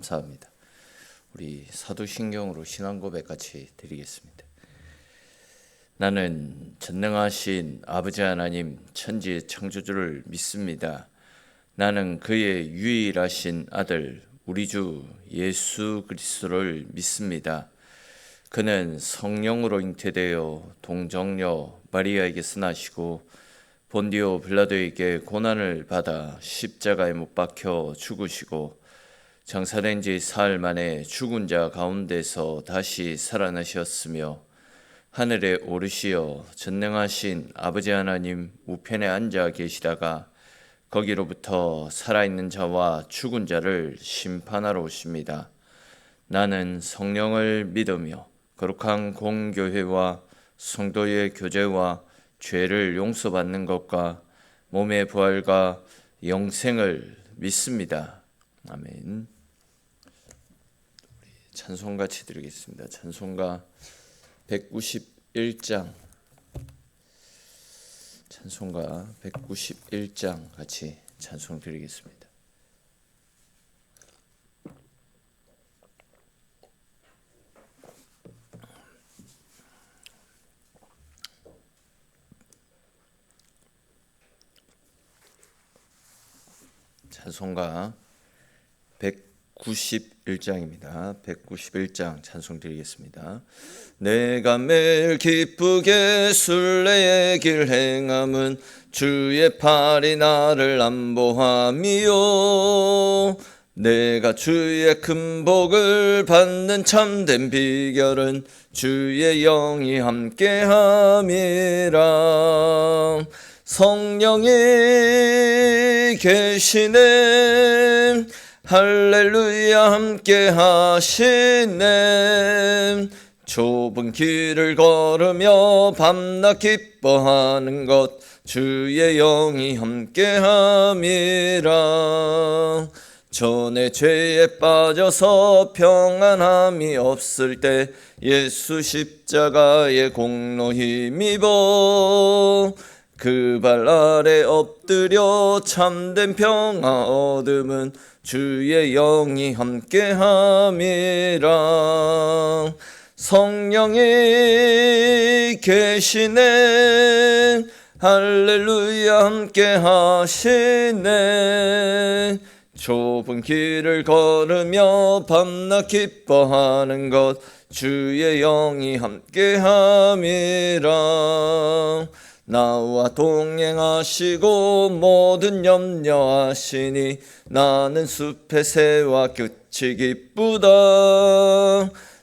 감사합니다. 우리 사도신경으로 신앙 고백 같이 드리겠습니다. 나는 전능하신 아버지 하나님 천지의 창조주를 믿습니다. 나는 그의 유일하신 아들 우리 주 예수 그리스도를 믿습니다. 그는 성령으로 잉태되어 동정녀 마리아에게서 나시고 본디오 빌라도에게 고난을 받아 십자가에 못 박혀 죽으시고 장사된 지 사흘 만에 죽은 자 가운데서 다시 살아나셨으며 하늘에 오르시어 전능하신 아버지 하나님 우편에 앉아 계시다가 거기로부터 살아있는 자와 죽은 자를 심판하러 오십니다. 나는 성령을 믿으며 거룩한 공교회와 성도의 교제와 죄를 용서받는 것과 몸의 부활과 영생을 믿습니다. 아멘. 찬송 같이 드리겠습니다. 찬송가 191장, 찬송가 191장 같이 찬송 드리겠습니다. 찬송가 191장입니다. 191장 찬송 드리겠습니다. 내가 매일 기쁘게 순례의 길 행함은 주의 팔이 나를 안보함이요 내가 주의 큰 복을 받는 참된 비결은 주의 영이 함께함이라. 성령이 계시네 할렐루야 함께 하시네. 좁은 길을 걸으며 밤낮 기뻐하는 것 주의 영이 함께 함이라. 전에 죄에 빠져서 평안함이 없을 때 예수 십자가의 공로 힘입어 그 발 아래 엎드려 참된 평화 얻음은 주의 영이 함께함이라. 성령이 계시네 할렐루야 함께 하시네. 좁은 길을 걸으며 밤낮 기뻐하는 것 주의 영이 함께함이라. 나와 동행하시고 모든 염려하시니 나는 숲의 새와 끝이 기쁘다.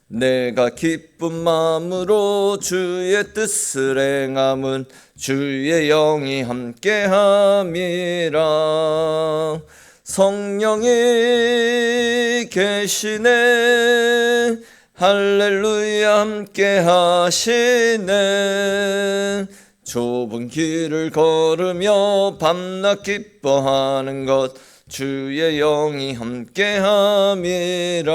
내가 기쁜 마음으로 주의 뜻을 행함은 주의 영이 함께함이라. 성령이 계시네 할렐루야 함께 하시네. 좁은 길을 걸으며 밤낮 기뻐하는 것 주의 영이 함께함이라.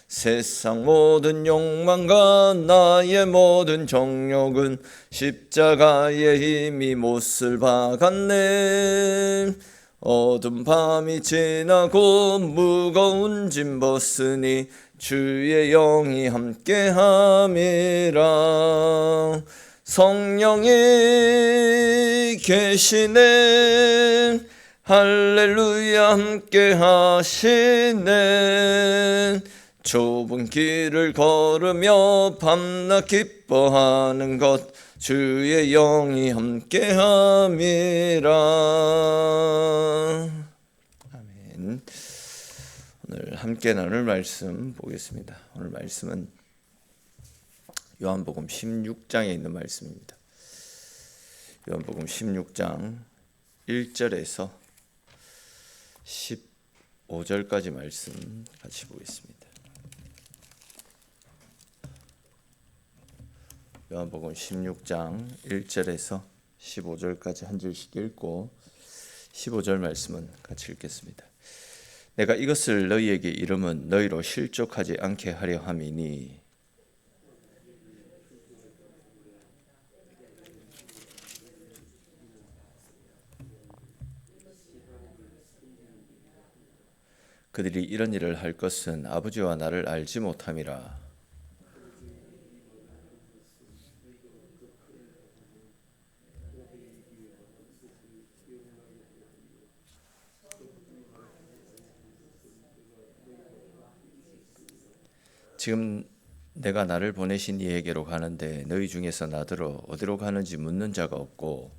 세상 모든 욕망과 나의 모든 정욕은 십자가의 힘이 못을 박았네. 어두운 밤이 지나고 무거운 짐 벗으니 주의 영이 함께함이라. 성령이 계시네 할렐루야 함께 하시네. 좁은 길을 걸으며 밤낮 기뻐하는 것 주의 영이 함께함이라. 아멘. 오늘 함께 나눌 말씀 보겠습니다. 오늘 말씀은 요한복음 16장에 있는 말씀입니다. 요한복음 16장 1절에서 15절까지 말씀 같이 보겠습니다. 요한복음 16장 1절에서 15절까지 한 절씩 읽고 15절 말씀은 같이 읽겠습니다. 내가 이것을 너희에게 이름은 너희로 실족하지 않게 하려 함이니 그들이 이런 일을 할 것은 아버지와 나를 알지 못함이라. 지금 내가 나를 보내신 이에게로 가는데 너희 중에서 나더러 어디로 가는지 묻는 자가 없고,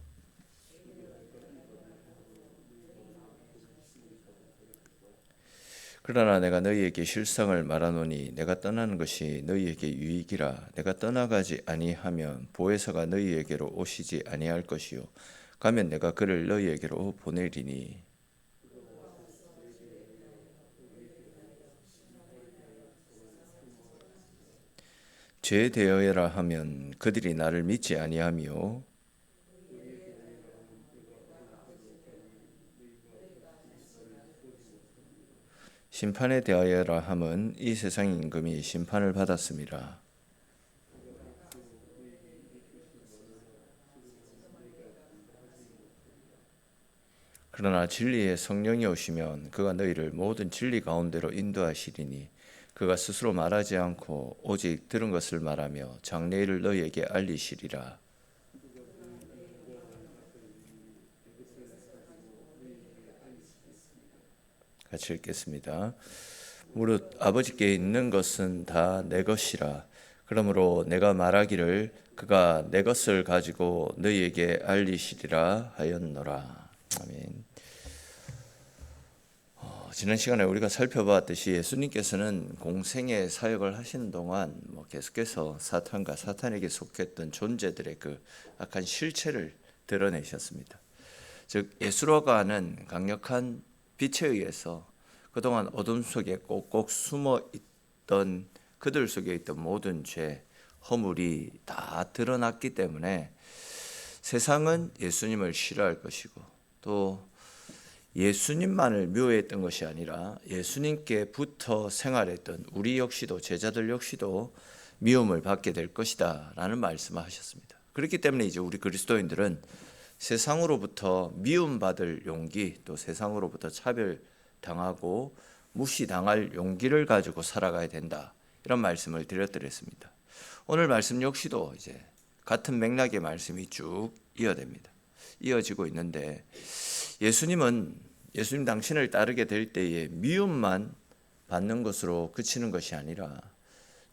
그러나 내가 너희에게 실상을 말하노니 내가 떠나는 것이 너희에게 유익이라. 내가 떠나가지 아니하면 보혜사가 너희에게로 오시지 아니할 것이요 가면 내가 그를 너희에게로 보내리니. 죄 대여라 하면 그들이 나를 믿지 아니하며, 심판에 대하여라 함은 이 세상 임금이 심판을 받았습니다. 그러나 진리의 성령이 오시면 그가 너희를 모든 진리 가운데로 인도하시리니 그가 스스로 말하지 않고 오직 들은 것을 말하며 장래일을 너희에게 알리시리라. 같이 읽겠습니다. 무릇 아버지께 있는 것은 다 내 것이라. 그러므로 내가 말하기를 그가 내 것을 가지고 너희에게 알리시리라 하였노라. 아멘. 지난 시간에 우리가 살펴봤듯이 예수님께서는 공생의 사역을 하시는 동안 계속해서 사탄과 사탄에게 속했던 존재들의 그 악한 실체를 드러내셨습니다. 즉 예수라고 하는 강력한 빛에 의해서 그동안 어둠 속에 꼭꼭 숨어 있던 그들 속에 있던 모든 죄, 허물이 다 드러났기 때문에 세상은 예수님을 싫어할 것이고 또 예수님만을 묘했던 것이 아니라 예수님께 붙어 생활했던 우리 역시도 제자들 역시도 미움을 받게 될 것이다 라는 말씀을 하셨습니다. 그렇기 때문에 이제 우리 그리스도인들은 세상으로부터 미움받을 용기, 또 세상으로부터 차별당하고 무시당할 용기를 가지고 살아가야 된다, 이런 말씀을 드렸습니다. 오늘 말씀 역시도 이제 같은 맥락의 말씀이 쭉 이어지고 있는데, 예수님 당신을 따르게 될 때에 미움만 받는 것으로 그치는 것이 아니라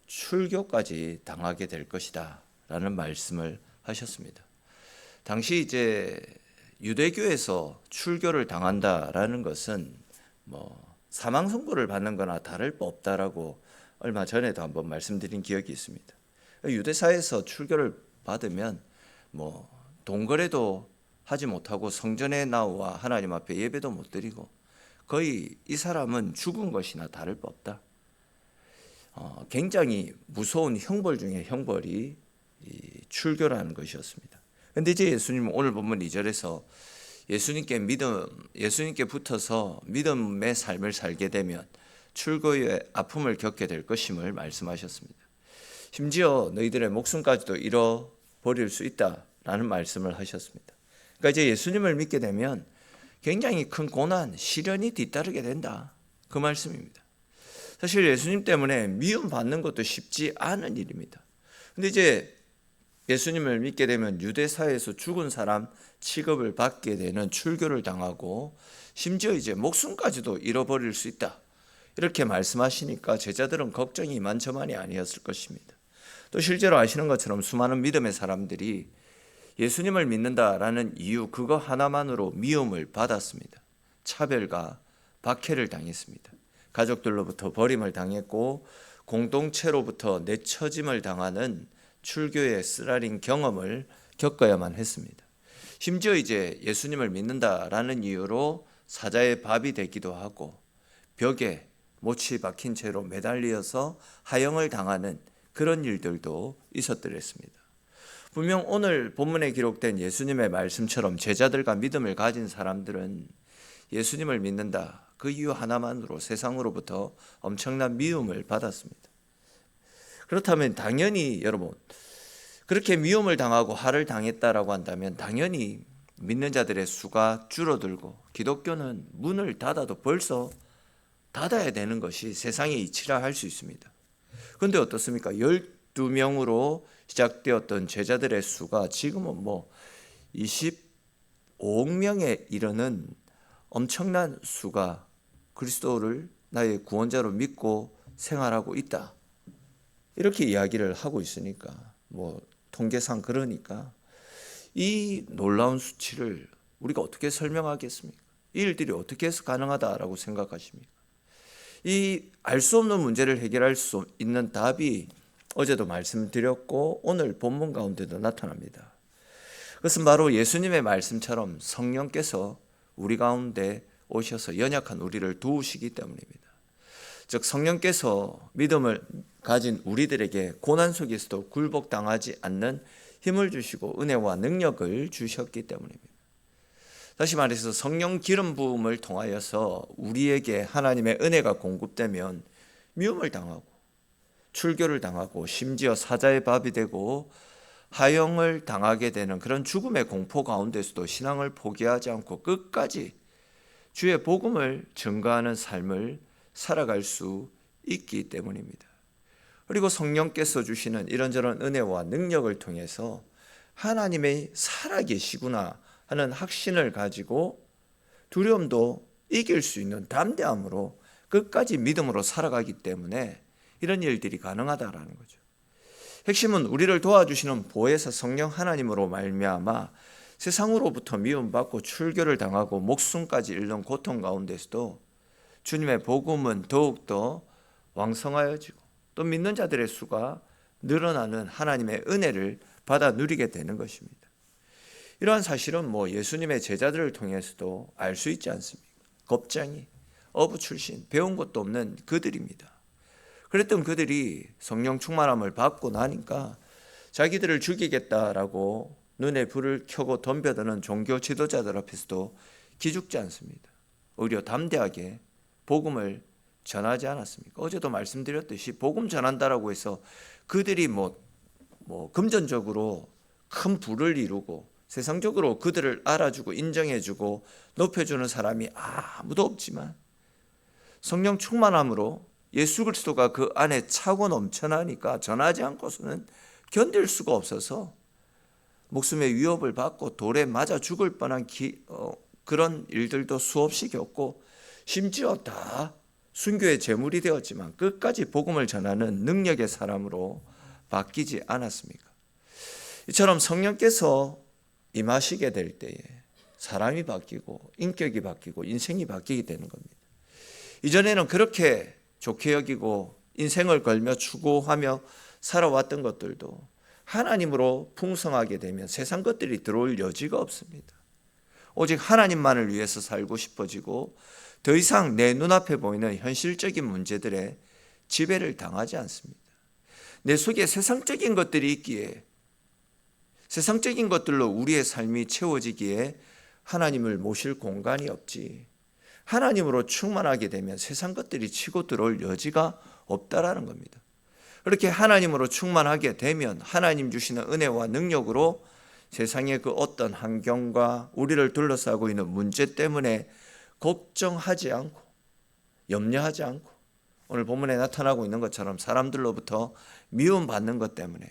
출교까지 당하게 될 것이다 라는 말씀을 하셨습니다. 당시 이제 유대교에서 출교를 당한다라는 것은 사망 선고를 받는 거나 다를 바 없다라고 얼마 전에도 한번 말씀드린 기억이 있습니다. 유대사에서 출교를 받으면 동거래도 하지 못하고 성전에 나와 하나님 앞에 예배도 못 드리고 거의 이 사람은 죽은 것이나 다를 바 없다. 굉장히 무서운 형벌 중에 형벌이 출교라는 것이었습니다. 그런데 이제 예수님은 오늘 본문 2절에서 예수님께 붙어서 믿음의 삶을 살게 되면 출교의 아픔을 겪게 될 것임을 말씀하셨습니다. 심지어 너희들의 목숨까지도 잃어버릴 수 있다라는 말씀을 하셨습니다. 그러니까 이제 예수님을 믿게 되면 굉장히 큰 고난, 시련이 뒤따르게 된다, 그 말씀입니다. 사실 예수님 때문에 미움 받는 것도 쉽지 않은 일입니다. 근데 이제 예수님을 믿게 되면 유대사에서 죽은 사람 취급을 받게 되는 출교를 당하고 심지어 이제 목숨까지도 잃어버릴 수 있다, 이렇게 말씀하시니까 제자들은 걱정이 이만저만이 아니었을 것입니다. 또 실제로 아시는 것처럼 수많은 믿음의 사람들이 예수님을 믿는다라는 이유 그거 하나만으로 미움을 받았습니다. 차별과 박해를 당했습니다. 가족들로부터 버림을 당했고 공동체로부터 내처짐을 당하는 출교의 쓰라린 경험을 겪어야만 했습니다. 심지어 이제 예수님을 믿는다라는 이유로 사자의 밥이 되기도 하고 벽에 못이 박힌 채로 매달려서 하형을 당하는 그런 일들도 있었더랬습니다. 분명 오늘 본문에 기록된 예수님의 말씀처럼 제자들과 믿음을 가진 사람들은 예수님을 믿는다, 그 이유 하나만으로 세상으로부터 엄청난 미움을 받았습니다. 그렇다면 당연히 여러분, 그렇게 미움을 당하고 화를 당했다라고 한다면 당연히 믿는 자들의 수가 줄어들고 기독교는 문을 닫아도 벌써 닫아야 되는 것이 세상의 이치라 할 수 있습니다. 그런데 어떻습니까? 12명으로 시작되었던 제자들의 수가 지금은 25억 명에 이르는 엄청난 수가 그리스도를 나의 구원자로 믿고 생활하고 있다. 이렇게 이야기를 하고 있으니까 통계상 그러니까 이 놀라운 수치를 우리가 어떻게 설명하겠습니까? 이 일들이 어떻게 해서 가능하다라고 생각하십니까? 이 알 수 없는 문제를 해결할 수 있는 답이 어제도 말씀드렸고 오늘 본문 가운데도 나타납니다. 그것은 바로 예수님의 말씀처럼 성령께서 우리 가운데 오셔서 연약한 우리를 도우시기 때문입니다. 즉 성령께서 믿음을 가진 우리들에게 고난 속에서도 굴복당하지 않는 힘을 주시고 은혜와 능력을 주셨기 때문입니다. 다시 말해서 성령 기름 부음을 통하여서 우리에게 하나님의 은혜가 공급되면 미움을 당하고 출교를 당하고 심지어 사자의 밥이 되고 하형을 당하게 되는 그런 죽음의 공포 가운데서도 신앙을 포기하지 않고 끝까지 주의 복음을 증거하는 삶을 살아갈 수 있기 때문입니다. 그리고 성령께서 주시는 이런저런 은혜와 능력을 통해서 하나님의 살아계시구나 하는 확신을 가지고 두려움도 이길 수 있는 담대함으로 끝까지 믿음으로 살아가기 때문에 이런 일들이 가능하다라는 거죠. 핵심은 우리를 도와주시는 보혜사 성령 하나님으로 말미암아 세상으로부터 미움받고 출교를 당하고 목숨까지 잃는 고통 가운데서도 주님의 복음은 더욱더 왕성하여지고 또 믿는 자들의 수가 늘어나는 하나님의 은혜를 받아 누리게 되는 것입니다. 이러한 사실은 예수님의 제자들을 통해서도 알 수 있지 않습니까? 겁쟁이, 어부 출신, 배운 것도 없는 그들입니다. 그랬던 그들이 성령 충만함을 받고 나니까 자기들을 죽이겠다라고 눈에 불을 켜고 덤벼드는 종교 지도자들 앞에서도 기죽지 않습니다. 오히려 담대하게 복음을 전하지 않았습니까? 어제도 말씀드렸듯이 복음 전한다라고 해서 그들이 금전적으로 큰 부를 이루고 세상적으로 그들을 알아주고 인정해주고 높여주는 사람이 아무도 없지만 성령 충만함으로 예수 그리스도가 그 안에 차고 넘쳐나니까 전하지 않고서는 견딜 수가 없어서 목숨의 위협을 받고 돌에 맞아 죽을 뻔한 그런 일들도 수없이 겪고 심지어 다 순교의 제물이 되었지만 끝까지 복음을 전하는 능력의 사람으로 바뀌지 않았습니까? 이처럼 성령께서 임하시게 될 때에 사람이 바뀌고 인격이 바뀌고 인생이 바뀌게 되는 겁니다. 이전에는 그렇게 좋게 여기고 인생을 걸며 추구하며 살아왔던 것들도 하나님으로 풍성하게 되면 세상 것들이 들어올 여지가 없습니다. 오직 하나님만을 위해서 살고 싶어지고 더 이상 내 눈앞에 보이는 현실적인 문제들에 지배를 당하지 않습니다. 내 속에 세상적인 것들이 있기에 세상적인 것들로 우리의 삶이 채워지기에 하나님을 모실 공간이 없지. 하나님으로 충만하게 되면 세상 것들이 치고 들어올 여지가 없다라는 겁니다. 그렇게 하나님으로 충만하게 되면 하나님 주시는 은혜와 능력으로 세상의 그 어떤 환경과 우리를 둘러싸고 있는 문제 때문에 걱정하지 않고 염려하지 않고 오늘 본문에 나타나고 있는 것처럼 사람들로부터 미움받는 것 때문에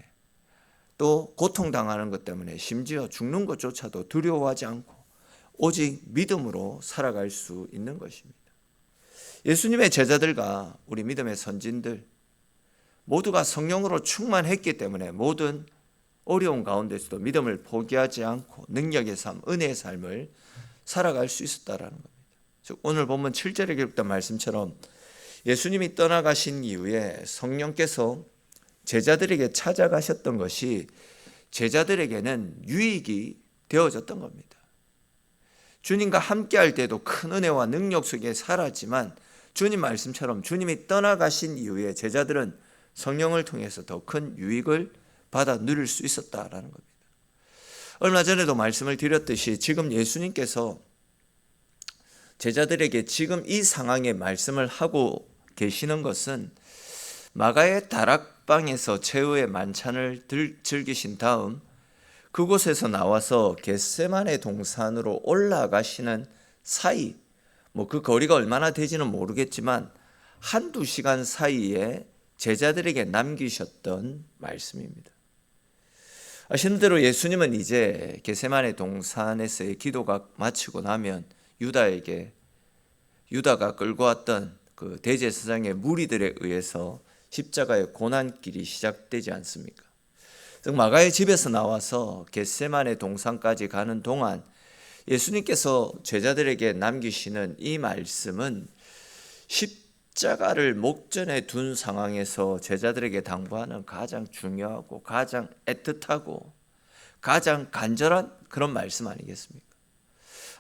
또 고통당하는 것 때문에 심지어 죽는 것조차도 두려워하지 않고 오직 믿음으로 살아갈 수 있는 것입니다. 예수님의 제자들과 우리 믿음의 선진들 모두가 성령으로 충만했기 때문에 모든 어려운 가운데서도 믿음을 포기하지 않고 능력의 삶, 은혜의 삶을 살아갈 수 있었다라는 겁니다. 즉 오늘 본문 7절에 기록된 말씀처럼 예수님이 떠나가신 이후에 성령께서 제자들에게 찾아가셨던 것이 제자들에게는 유익이 되어졌던 겁니다. 주님과 함께할 때도 큰 은혜와 능력 속에 살았지만 주님 말씀처럼 주님이 떠나가신 이후에 제자들은 성령을 통해서 더 큰 유익을 받아 누릴 수 있었다라는 겁니다. 얼마 전에도 말씀을 드렸듯이 지금 예수님께서 제자들에게 지금 이 상황에 말씀을 하고 계시는 것은 마가의 다락방에서 최후의 만찬을 즐기신 다음 그곳에서 나와서 겟세마네 동산으로 올라가시는 사이 그 거리가 얼마나 되지는 모르겠지만 한두 시간 사이에 제자들에게 남기셨던 말씀입니다. 아시는 대로 예수님은 이제 겟세마네 동산에서의 기도가 마치고 나면 유다가 끌고 왔던 그 대제사장의 무리들에 의해서 십자가의 고난길이 시작되지 않습니까? 즉 마가의 집에서 나와서 겟세마네 동산까지 가는 동안 예수님께서 제자들에게 남기시는 이 말씀은 십자가를 목전에 둔 상황에서 제자들에게 당부하는 가장 중요하고 가장 애틋하고 가장 간절한 그런 말씀 아니겠습니까?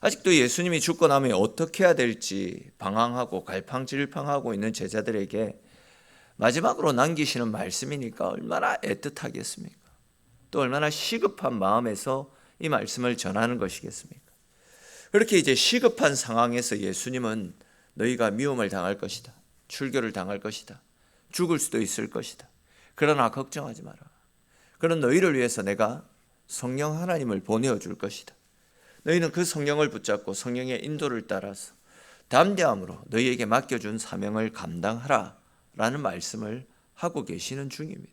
아직도 예수님이 죽고 나면 어떻게 해야 될지 방황하고 갈팡질팡하고 있는 제자들에게 마지막으로 남기시는 말씀이니까 얼마나 애틋하겠습니까? 또 얼마나 시급한 마음에서 이 말씀을 전하는 것이겠습니까? 그렇게 이제 시급한 상황에서 예수님은 너희가 미움을 당할 것이다. 출교를 당할 것이다. 죽을 수도 있을 것이다. 그러나 걱정하지 마라. 그런 너희를 위해서 내가 성령 하나님을 보내어 줄 것이다. 너희는 그 성령을 붙잡고 성령의 인도를 따라서 담대함으로 너희에게 맡겨준 사명을 감당하라 라는 말씀을 하고 계시는 중입니다.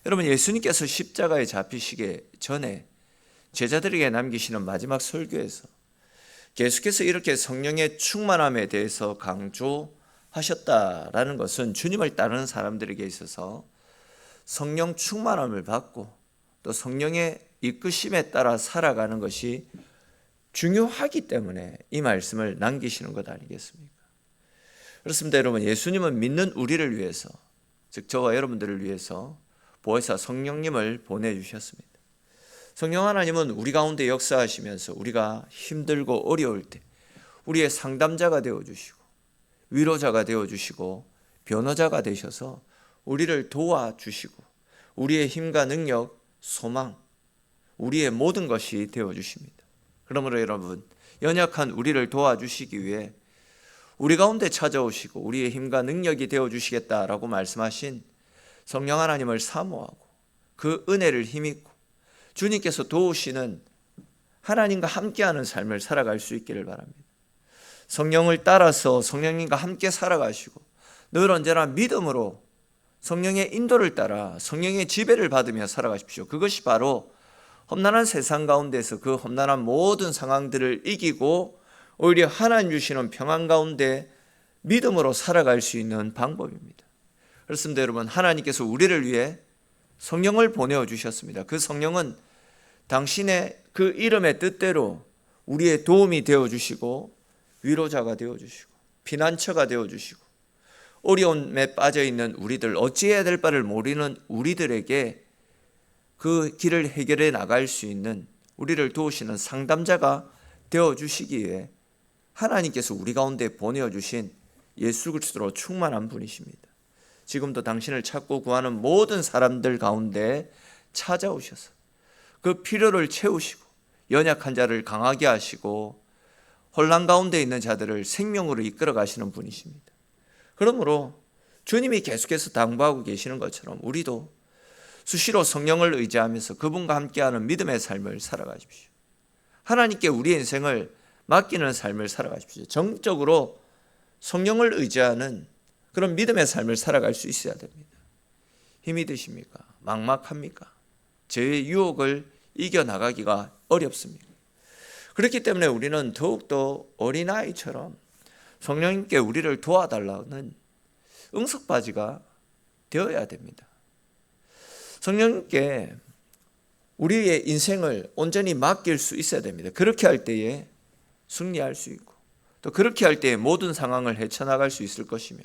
여러분, 예수님께서 십자가에 잡히시기 전에 제자들에게 남기시는 마지막 설교에서 계속해서 이렇게 성령의 충만함에 대해서 강조하셨다라는 것은 주님을 따르는 사람들에게 있어서 성령 충만함을 받고 또 성령의 이끄심에 따라 살아가는 것이 중요하기 때문에 이 말씀을 남기시는 것 아니겠습니까? 그렇습니다. 여러분, 예수님은 믿는 우리를 위해서, 즉 저와 여러분들을 위해서 보혜사 성령님을 보내주셨습니다. 성령 하나님은 우리 가운데 역사하시면서 우리가 힘들고 어려울 때 우리의 상담자가 되어주시고 위로자가 되어주시고 변호자가 되셔서 우리를 도와주시고 우리의 힘과 능력, 소망, 우리의 모든 것이 되어주십니다. 그러므로 여러분, 연약한 우리를 도와주시기 위해 우리 가운데 찾아오시고 우리의 힘과 능력이 되어주시겠다라고 말씀하신 성령 하나님을 사모하고 그 은혜를 힘입고 주님께서 도우시는 하나님과 함께하는 삶을 살아갈 수 있기를 바랍니다. 성령을 따라서 성령님과 함께 살아가시고 늘 언제나 믿음으로 성령의 인도를 따라 성령의 지배를 받으며 살아가십시오. 그것이 바로 험난한 세상 가운데서 그 험난한 모든 상황들을 이기고 오히려 하나님 주시는 평안 가운데 믿음으로 살아갈 수 있는 방법입니다. 그렇습니다. 여러분, 하나님께서 우리를 위해 성령을 보내어 주셨습니다. 그 성령은 당신의 그 이름의 뜻대로 우리의 도움이 되어 주시고 위로자가 되어 주시고 피난처가 되어 주시고 어려움에 빠져 있는 우리들, 어찌해야 될 바를 모르는 우리들에게 그 길을 해결해 나갈 수 있는 우리를 도우시는 상담자가 되어 주시기에 하나님께서 우리 가운데 보내어 주신 예수 그리스도로 충만한 분이십니다. 지금도 당신을 찾고 구하는 모든 사람들 가운데 찾아오셔서 그 필요를 채우시고 연약한 자를 강하게 하시고 혼란 가운데 있는 자들을 생명으로 이끌어 가시는 분이십니다. 그러므로 주님이 계속해서 당부하고 계시는 것처럼 우리도 수시로 성령을 의지하면서 그분과 함께하는 믿음의 삶을 살아가십시오. 하나님께 우리의 인생을 맡기는 삶을 살아가십시오. 정적으로 성령을 의지하는 그런 믿음의 삶을 살아갈 수 있어야 됩니다. 힘이 드십니까? 막막합니까? 죄의 유혹을 이겨나가기가 어렵습니다. 그렇기 때문에 우리는 더욱더 어린아이처럼 성령님께 우리를 도와달라는 응석바지가 되어야 됩니다. 성령님께 우리의 인생을 온전히 맡길 수 있어야 됩니다. 그렇게 할 때에 승리할 수 있고 또 그렇게 할 때에 모든 상황을 헤쳐나갈 수 있을 것이며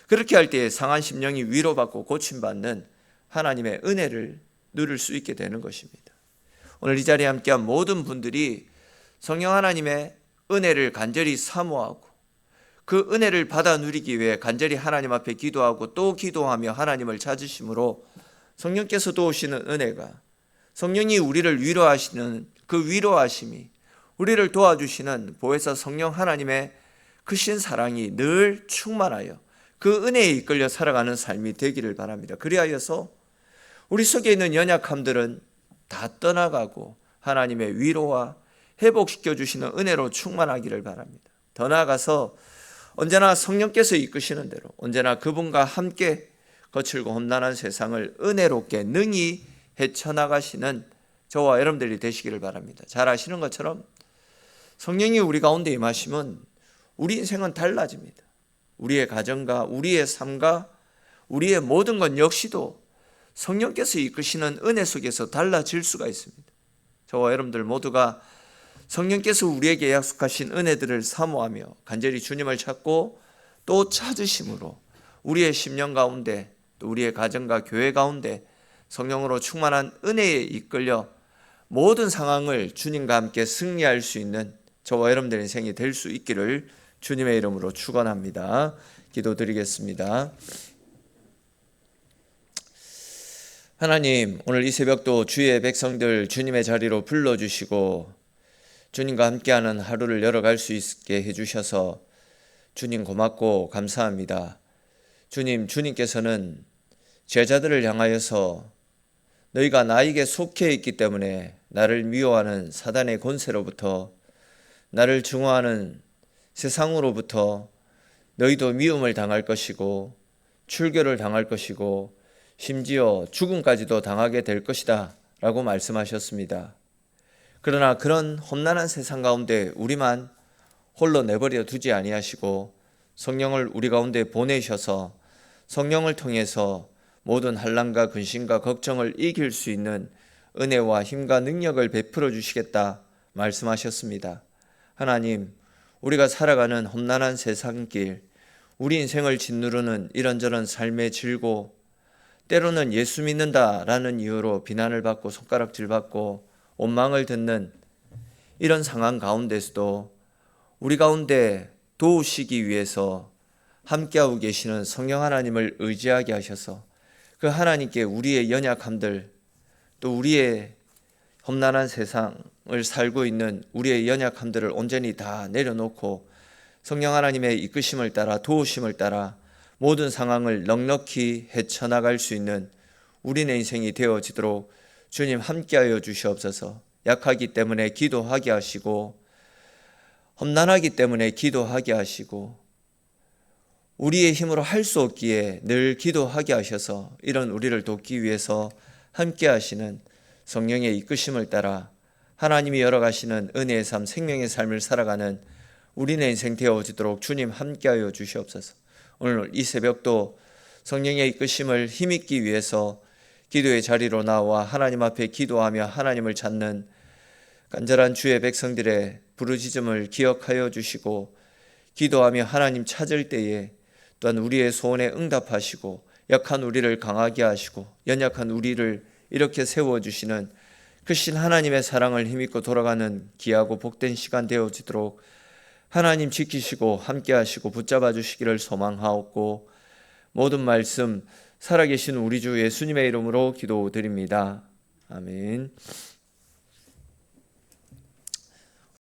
그렇게 할 때에 상한 심령이 위로받고 고침받는 하나님의 은혜를 누릴 수 있게 되는 것입니다. 오늘 이 자리에 함께한 모든 분들이 성령 하나님의 은혜를 간절히 사모하고 그 은혜를 받아 누리기 위해 간절히 하나님 앞에 기도하고 또 기도하며 하나님을 찾으심으로 성령께서 도우시는 은혜가 성령이 우리를 위로하시는 그 위로하심이 우리를 도와주시는 보혜사 성령 하나님의 크신 사랑이 늘 충만하여 그 은혜에 이끌려 살아가는 삶이 되기를 바랍니다. 그리하여서 우리 속에 있는 연약함들은 다 떠나가고 하나님의 위로와 회복시켜 주시는 은혜로 충만하기를 바랍니다. 더 나아가서 언제나 성령께서 이끄시는 대로 언제나 그분과 함께 거칠고 험난한 세상을 은혜롭게 능히 헤쳐나가시는 저와 여러분들이 되시기를 바랍니다. 잘 아시는 것처럼 성령이 우리 가운데 임하시면 우리 인생은 달라집니다. 우리의 가정과 우리의 삶과 우리의 모든 것 역시도 성령께서 이끄시는 은혜 속에서 달라질 수가 있습니다. 저와 여러분들 모두가 성령께서 우리에게 약속하신 은혜들을 사모하며 간절히 주님을 찾고 또 찾으심으로 우리의 심령 가운데 또 우리의 가정과 교회 가운데 성령으로 충만한 은혜에 이끌려 모든 상황을 주님과 함께 승리할 수 있는 저와 여러분들의 인생이 될 수 있기를 주님의 이름으로 축원합니다. 기도드리겠습니다. 하나님, 오늘 이 새벽도 주의 백성들 주님의 자리로 불러주시고 주님과 함께하는 하루를 열어갈 수 있게 해주셔서 주님 고맙고 감사합니다. 주님께서는 제자들을 향하여서 너희가 나에게 속해 있기 때문에 나를 미워하는 사단의 권세로부터 나를 증오하는 세상으로부터 너희도 미움을 당할 것이고 출교를 당할 것이고 심지어 죽음까지도 당하게 될 것이다 라고 말씀하셨습니다. 그러나 그런 험난한 세상 가운데 우리만 홀로 내버려 두지 아니하시고 성령을 우리 가운데 보내셔서 성령을 통해서 모든 환난과 근심과 걱정을 이길 수 있는 은혜와 힘과 능력을 베풀어 주시겠다 말씀하셨습니다. 하나님, 우리가 살아가는 험난한 세상길, 우리 인생을 짓누르는 이런저런 삶의 질고, 때로는 예수 믿는다라는 이유로 비난을 받고 손가락질 받고 원망을 듣는 이런 상황 가운데서도 우리 가운데 도우시기 위해서 함께하고 계시는 성령 하나님을 의지하게 하셔서 그 하나님께 우리의 연약함들 또 우리의 험난한 세상을 살고 있는 우리의 연약함들을 온전히 다 내려놓고 성령 하나님의 이끄심을 따라 도우심을 따라 모든 상황을 넉넉히 헤쳐나갈 수 있는 우리의 인생이 되어지도록 주님 함께하여 주시옵소서. 약하기 때문에 기도하게 하시고 험난하기 때문에 기도하게 하시고 우리의 힘으로 할 수 없기에 늘 기도하게 하셔서 이런 우리를 돕기 위해서 함께 하시는 성령의 이끄심을 따라 하나님이 열어가시는 은혜의 삶, 생명의 삶을 살아가는 우리의 인생 되어지도록 주님 함께하여 주시옵소서. 오늘 이 새벽도 성령의 이끄심을 힘입기 위해서 기도의 자리로 나와 하나님 앞에 기도하며 하나님을 찾는 간절한 주의 백성들의 부르짖음을 기억하여 주시고 기도하며 하나님 찾을 때에 또한 우리의 소원에 응답하시고 약한 우리를 강하게 하시고 연약한 우리를 이렇게 세워주시는 크신 하나님의 사랑을 힘입고 돌아가는 귀하고 복된 시간 되어지도록 하나님 지키시고 함께 하시고 붙잡아 주시기를 소망하옵고 모든 말씀 살아계신 우리 주 예수님의 이름으로 기도드립니다. 아멘.